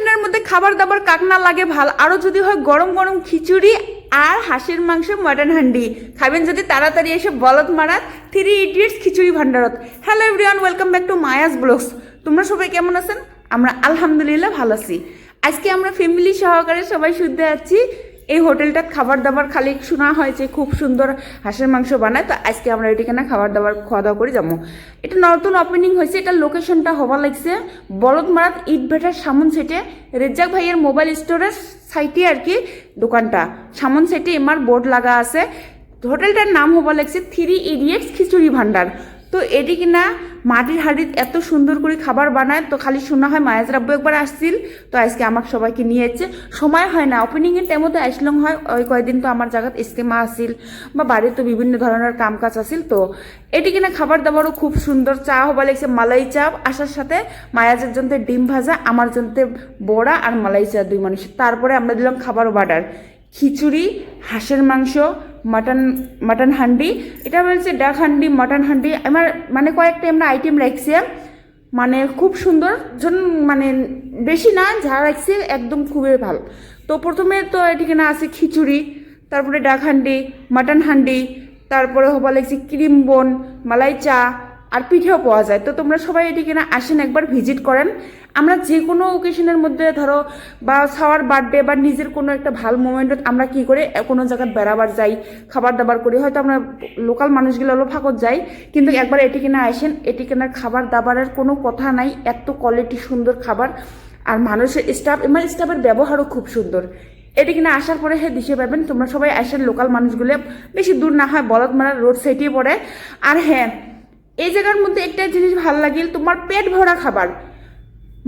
অকেশনের মধ্যে খাবার দাবার কাক না লাগে ভাল, আরও যদি হয় গরম গরম খিচুড়ি আর হাঁসের মাংস মটন হান্ডি খাবেন যদি তাড়াতাড়ি এসে বলদ মারাত 3 ইডিয়টস খিচুড়ি ভান্ডারত। Hello everyone, welcome back to Maya's blogs. তোমরা সবাই কেমন আছেন? আমরা আলহামদুলিল্লাহ ভালো আছি। আজকে আমরা ফ্যামিলি সহকারে সবাই শুদ্ধ আছি। এই হোটেলটার খাবার দাবার খালি শোনা হয়েছে খুব সুন্দর হাঁসের মাংস বানায়, তো আজকে আমরা এটিখানে খাবার দাবার খাওয়া দাওয়া করে যাবো। এটা নতুন ওপেনিং হয়েছে, এটা লোকেশনটা হবার লাগছে বলদমারাত ইট ভেটার সামন সেটে রেজ্জাক ভাইয়ের মোবাইল স্টোরের সাইটে আর কি দোকানটা সামন সেটে এমার বোর্ড লাগা আছে। হোটেলটার নাম হবার লাগছে 3 ইডিয়টস খিচুড়ি ভান্ডার। তো এটি কিনা মাটির হাঁড়িতে এত সুন্দর করে খাবার বানায়, তো খালি শোনা হয় মায়াজ রাব্বু একবার আসছিল, তো আজকে আমাকে সবাইকে নিয়ে যাচ্ছে। সময় হয় না, ওপেনিংয়ের টাইমতে আসলাম হয়, ওই কয়েকদিন তো আমার জায়গাত ইস্তেমা আসিল বা বাড়িতে বিভিন্ন ধরনের কাম কাজ আসিল। তো এটি কিনা খাবার দাবারও খুব সুন্দর। চা হবা লাগছে মালাই চা, আসার সাথে মায়াজের জন্য ডিম ভাজা, আমার জন্য বড়া আর মালাই চা, 2 মানুষ। তারপরে আমরা দিলাম খাবার অর্ডার, খিচুড়ি, হাঁসের মাংস, মটন হান্ডি, এটা বলছে ডাক হান্ডি, মটন হান্ডি, আমার মানে কয়েকটা আমরা আইটেম রাখছি, মানে খুব সুন্দর মানে বেশি না যা রাখছি একদম খুবই ভালো। তো প্রথমে তো এটিকে না আছে খিচুড়ি, তারপরে ডাক হান্ডি, মটন হান্ডি, তারপরে হবা লাগছে ক্রিম বোন, মালাই চা আর পিঠেও পাওয়া যায়। তো তোমরা সবাই এটিকে না আসেন, একবার ভিজিট করেন। আমরা যে কোনো ওকেশনের মধ্যে ধরো বা সবার বার্থডে বা নিজের কোনো একটা ভালো মোমেন্টত আমরা কি করে কোনো জায়গায় বেড়াবার যাই, খাবার দাবার করি, হয়তো আমরা লোকাল মানুষগুলো হলো ফাঁকত যাই, কিন্তু একবার এটি কিনা আসেন, এটি কেনার খাবার দাবারের কোনো কথা নাই, এত কোয়ালিটি সুন্দর খাবার। আর মানুষের স্টাফের ব্যবহারও খুব সুন্দর। এটি কিনা আসার পরে দিশে পাবেন। তোমরা সবাই আসেন, লোকাল মানুষগুলো, বেশি দূর না হয়, বলদমারা রোড সাইডেই পড়ে। আর হ্যাঁ, এই জায়গার মধ্যে একটা জিনিস ভালো লাগিল, তোমার পেট ভরা খাবার,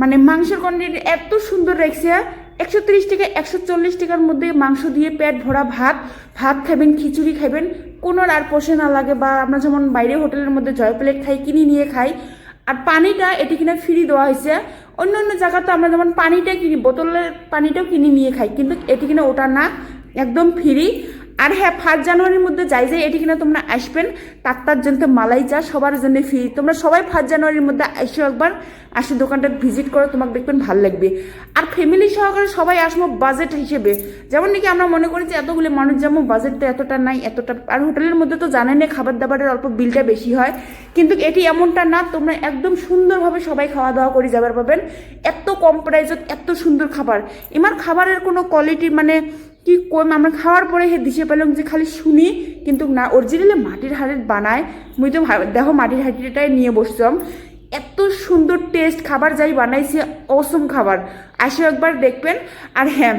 মানে মাংসের কোয়ান্টিটি এত সুন্দর রাখছে। 130 টাকা 140 টাকার মধ্যে মাংস দিয়ে পেট ভরা ভাত খাবেন, খিচুড়ি খাবেন, কোনো আর পোষে না লাগে। বা আমরা যেমন বাইরে হোটেলের মধ্যে জয় প্লেট খাই, কিনে নিয়ে খাই। আর পানিটা এটি কিনা ফ্রি দেওয়া হয়েছে। অন্য অন্য জায়গাতে আমরা যেমন পানিটা কিনি, বোতলের পানিটাও কিনে নিয়ে খাই, কিন্তু এটি কিনা ওটা না, একদম ফ্রি। আর হ্যাঁ, 1 জানুয়ারির মধ্যে যাই এটি কিনা তোমরা আসবেন, তার জন্য মালাই চা সবার জন্য ফ্রি। তোমরা সবাই 1 জানুয়ারির মধ্যে এসে একবার আসে দোকানটা ভিজিট করো, তোমাকে দেখবেন ভালো লাগবে। আর ফ্যামিলি সহকারে সবাই আসবো বাজেট হিসেবে, যেমন নাকি আমরা মনে করি যে এতগুলো মানুষ যেমন বাজেটটা এতটা নাই, এতটা। আর হোটেলের মধ্যে তো জানেন না খাবার দাবারের অল্প বিলটা বেশি হয়, কিন্তু এটি এমনটা না, তোমরা একদম সুন্দরভাবে সবাই খাওয়া দাওয়া করে যাবার পাবেন। এত কম প্রাইসত এত সুন্দর খাবার। এমার খাবারের কোনো কোয়ালিটি মানে কি কম, আমরা খাওয়ার পরে দিশে পেলাম যে খালি শুনি, কিন্তু না, অরিজিনালি মাটির হাঁড়ির বানায়। মুই তো দেখো মাটির হাঁড়িটাই নিয়ে বসতাম, এত সুন্দর টেস্ট খাবার যাই বানাইছে, অসম খাবার। আসে একবার দেখবেন। আর হ্যাঁ,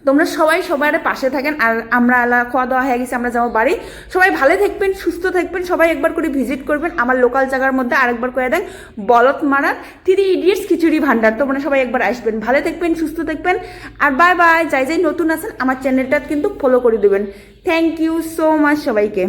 তোমরা সবাই সবার পাশে থাকেন। আর আমরা খাওয়া দাওয়া হয়ে গেছে, আমরা যাবো বাড়ি। সবাই ভালো থাকবেন, সুস্থ থাকবেন, সবাই একবার করে ভিজিট করবেন আমার লোকাল জায়গার মধ্যে। আরেকবার করে দেন বলদমারাত 3 ইডিয়টস খিচুড়ি ভান্ডার। তোমরা সবাই একবার আসবেন, ভালো থাকবেন, সুস্থ থাকবেন। আর বাই বাই। যাই নতুন আছেন আমার চ্যানেলটা কিন্তু ফলো করে দেবেন। থ্যাংক ইউ সো মাচ সবাইকে।